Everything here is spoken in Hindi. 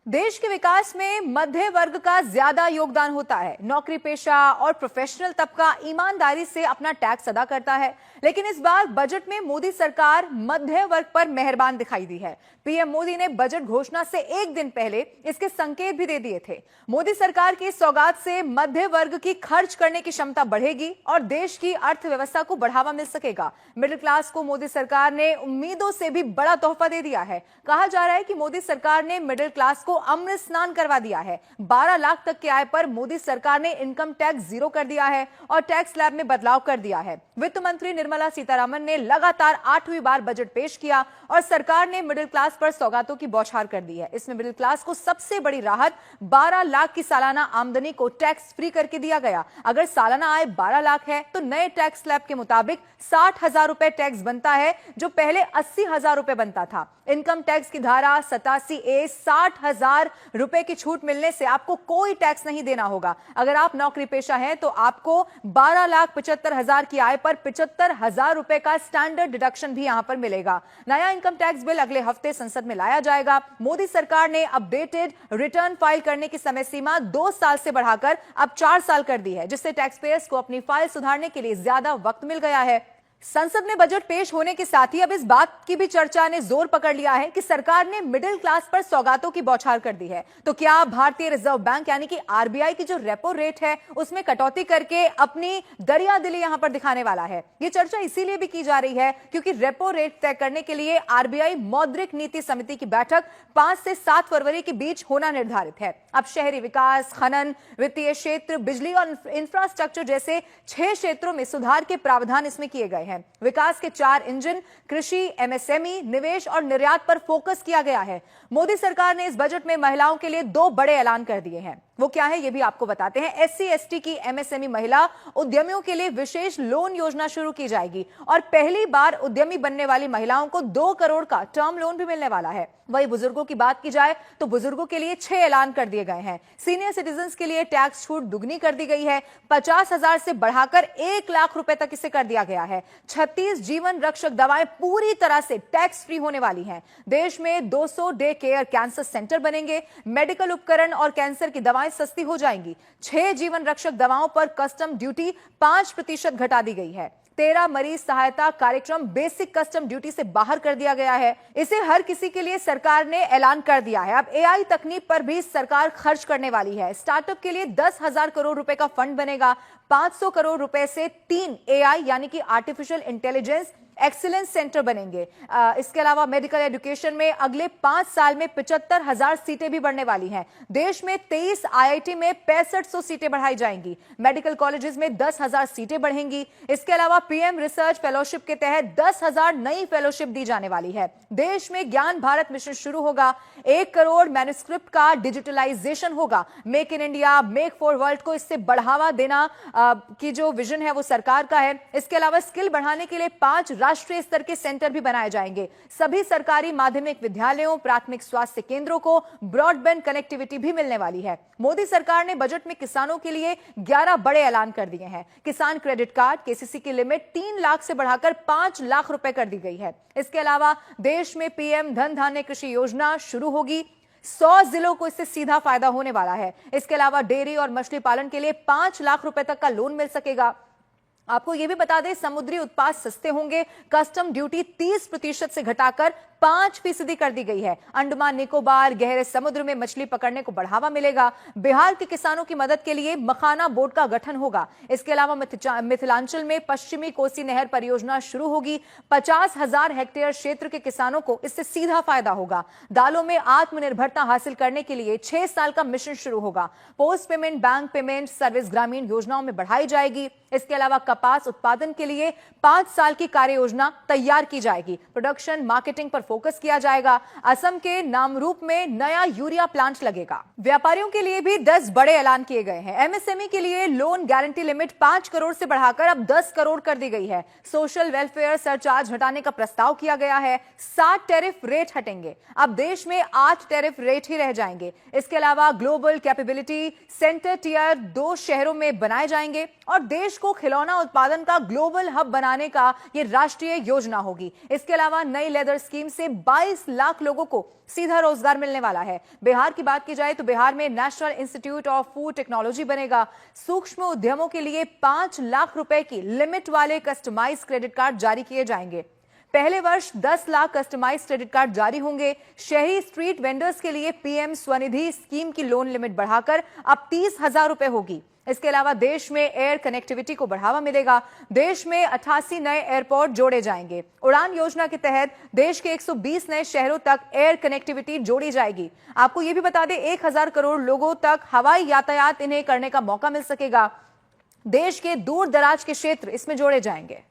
देश के विकास में मध्य वर्ग का ज्यादा योगदान होता है। नौकरी पेशा और प्रोफेशनल तबका ईमानदारी से अपना टैक्स अदा करता है, लेकिन इस बार बजट में मोदी सरकार मध्य वर्ग पर मेहरबान दिखाई दी है। पीएम मोदी ने बजट घोषणा से एक दिन पहले इसके संकेत भी दे दिए थे। मोदी सरकार की सौगात से मध्य वर्ग की खर्च करने की क्षमता बढ़ेगी और देश की अर्थव्यवस्था को बढ़ावा मिल सकेगा। मिडिल क्लास को मोदी सरकार ने उम्मीदों से भी बड़ा तोहफा दे दिया है। कहा जा रहा है कि मोदी सरकार ने मिडिल क्लास को अमृत स्नान करवा दिया है। 12 लाख तक की आय पर मोदी सरकार ने इनकम टैक्स जीरो कर दिया है और टैक्स स्लैब में बदलाव कर दिया है। वित्त मंत्री निर्मला सीतारमण ने लगातार 8वीं बार बजट पेश किया और सरकार ने मिडिल क्लास पर सौगातों की बौछार कर दी है। इसमें मिडिल क्लास को सबसे बड़ी राहत 12 लाख की सालाना आमदनी को टैक्स फ्री करके दिया गया। अगर सालाना आय 12 लाख है तो नए टैक्स स्लैब के मुताबिक 60,000 रुपए टैक्स बनता है, जो पहले 80,000 रुपए बनता था। इनकम टैक्स की धारा 87A 60,000 रुपए की छूट मिलने से आपको कोई टैक्स नहीं देना होगा। अगर आप नौकरी पेशा हैं तो आपको 12,75,000 की आय पर 75,000 रुपए का स्टैंडर्ड डिडक्शन भी यहां पर मिलेगा। नया इनकम टैक्स बिल अगले हफ्ते संसद में लाया जाएगा। मोदी सरकार ने अपडेटेड रिटर्न फाइल करने की समय सीमा 2 साल से बढ़ाकर अब 4 साल कर दी है, जिससे टैक्स पेयर्स को अपनी फाइल सुधारने के लिए ज्यादा वक्त मिल गया है। संसद में बजट पेश होने के साथ ही अब इस बात की भी चर्चा ने जोर पकड़ लिया है कि सरकार ने मिडिल क्लास पर सौगातों की बौछार कर दी है। तो क्या भारतीय रिजर्व बैंक यानी कि आरबीआई की जो रेपो रेट है उसमें कटौती करके अपनी दरियादिली यहां पर दिखाने वाला है? ये चर्चा इसीलिए भी की जा रही है क्योंकि रेपो रेट तय करने के लिए आरबीआई मौद्रिक नीति समिति की बैठक 5 से 7 फरवरी के बीच होना निर्धारित है। अब शहरी विकास, खनन, वित्तीय क्षेत्र, बिजली और इंफ्रास्ट्रक्चर जैसे 6 क्षेत्रों में सुधार के प्रावधान इसमें किए गए हैं। विकास के 4 इंजन कृषि, एमएसएमई, निवेश और निर्यात पर फोकस किया गया है। मोदी सरकार ने इस बजट में महिलाओं के लिए 2 बड़े ऐलान कर दिए हैं। वो क्या है ये भी आपको बताते हैं। एससी एसटी की एमएसएमई महिला उद्यमियों के लिए विशेष लोन योजना शुरू की जाएगी और पहली बार उद्यमी बनने वाली महिलाओं को 2 करोड़ का टर्म लोन भी मिलने वाला है। वही बुजुर्गों की बात की जाए तो बुजुर्गों के लिए 6 ऐलान कर दिए गए हैं। सीनियर सिटीजन्स के लिए टैक्स छूट दुगनी कर दी गई है। 50,000 से बढ़ाकर 1 लाख रुपए तक इसे कर दिया गया है। 36 जीवन रक्षक दवाएं पूरी तरह से टैक्स फ्री होने वाली हैं। देश में 200 डे केयर कैंसर सेंटर बनेंगे। मेडिकल उपकरण और कैंसर की दवाएं सस्ती हो जाएंगी। 6 जीवन रक्षक दवाओं पर कस्टम ड्यूटी 5% घटा दी गई है। 13 मरीज सहायता कार्यक्रम बेसिक कस्टम ड्यूटी से बाहर कर दिया गया है। इसे हर किसी के लिए सरकार ने ऐलान कर दिया है। अब एआई तकनीक पर भी सरकार खर्च करने वाली है। स्टार्टअप के लिए 10,000 करोड़ रुपए का फंड बनेगा। 500 करोड़ रुपए से 3 एआई यानी कि आर्टिफिशियल इंटेलिजेंस एक्सीलेंस सेंटर बनेंगे। इसके अलावा मेडिकल एजुकेशन में अगले 5 साल में 75,000 सीटें भी बढ़ने वाली हैं। देश में 23 आईआईटी में 6500 सीटें बढ़ाई जाएंगी। मेडिकल कॉलेजेस में 10,000 सीटें बढ़ेंगी। इसके अलावा पीएम रिसर्च फेलोशिप के तहत 10,000 नई फेलोशिप दी जाने वाली है। देश में ज्ञान भारत मिशन शुरू होगा। 1 करोड़ मैन्युस्क्रिप्ट का डिजिटलाइजेशन होगा। Make in India, make for world को इससे बढ़ावा देना की जो विजन है वो सरकार का है। इसके अलावा स्किल बढ़ाने के लिए 5 राष्ट्रीय स्तर के सेंटर भी बनाए जाएंगे। सभी सरकारी माध्यमिक विद्यालयों, प्राथमिक स्वास्थ्य केंद्रों को ब्रॉडबैंड कनेक्टिविटी भी मिलने वाली है। मोदी सरकार ने बजट में किसानों के लिए 11 बड़े ऐलान कर दिए हैं। किसान क्रेडिट कार्ड, केसीसी की लिमिट 3 लाख से बढ़ाकर 5 लाख रुपए कर दी गई है। इसके अलावा देश में पीएम धन धान्य कृषि योजना शुरू होगी। 100 जिलों को इससे सीधा फायदा होने वाला है। इसके अलावा डेयरी और मछली पालन के लिए 5 लाख रुपए तक का लोन मिल सकेगा। आपको यह भी बता दें, समुद्री उत्पाद सस्ते होंगे। कस्टम ड्यूटी 30% से घटाकर 5% कर दी गई है। अंडमान निकोबार, गहरे समुद्र में मछली पकड़ने को बढ़ावा मिलेगा। बिहार के किसानों की मदद के लिए मखाना बोर्ड का गठन होगा। इसके अलावा मिथिलांचल में पश्चिमी कोसी नहर परियोजना शुरू होगी। 50,000 हेक्टेयर क्षेत्र के किसानों को इससे सीधा फायदा होगा। दालों में आत्मनिर्भरता हासिल करने के लिए 6 साल का मिशन शुरू होगा। Post payment, bank payment service ग्रामीण योजनाओं में बढ़ाई जाएगी। इसके अलावा कपास उत्पादन के लिए 5 साल की कार्य योजना तैयार की जाएगी। प्रोडक्शन मार्केटिंग पर फोकस किया जाएगा। असम के नामरूप में नया यूरिया प्लांट लगेगा। व्यापारियों के लिए भी 10 बड़े ऐलान किए गए हैं। एमएसएमई के लिए लोन गारंटी लिमिट 5 करोड़ से बढ़ाकर अब 10 करोड़ कर दी गई है। सोशल वेलफेयर सरचार्ज हटाने का प्रस्ताव किया गया है। 7 टैरिफ रेट हटेंगे। अब देश में 8 टैरिफ रेट ही रह जाएंगे। इसके अलावा ग्लोबल कैपेबिलिटी सेंटर टियर 2 शहरों में बनाए जाएंगे और देश को खिलौना उत्पादन का ग्लोबल हब बनाने का यह राष्ट्रीय योजना होगी। इसके अलावा नई लेदर स्कीम से से 22 लाख लोगों को सीधा रोजगार मिलने वाला है। बिहार की बात की जाए तो बिहार में national institute of food technology बनेगा। सूक्ष्म उद्यमों के लिए 5 लाख रुपए की लिमिट वाले कस्टमाइज क्रेडिट कार्ड जारी किए जाएंगे। पहले वर्ष 10 लाख कस्टमाइज क्रेडिट कार्ड जारी होंगे। शहरी स्ट्रीट वेंडर्स के लिए पीएम स्वनिधि स्कीम की लोन लिमिट बढ़ाकर अब 30,000 रुपए होगी। इसके अलावा देश में एयर कनेक्टिविटी को बढ़ावा मिलेगा। देश में 88 नए एयरपोर्ट जोड़े जाएंगे। उड़ान योजना के तहत देश के 120 नए शहरों तक एयर कनेक्टिविटी जोड़ी जाएगी। आपको यह भी बता दें, 1,000 करोड़ लोगों तक हवाई यातायात इन्हें करने का मौका मिल सकेगा। देश के दूर दराज के क्षेत्र इसमें जोड़े जाएंगे।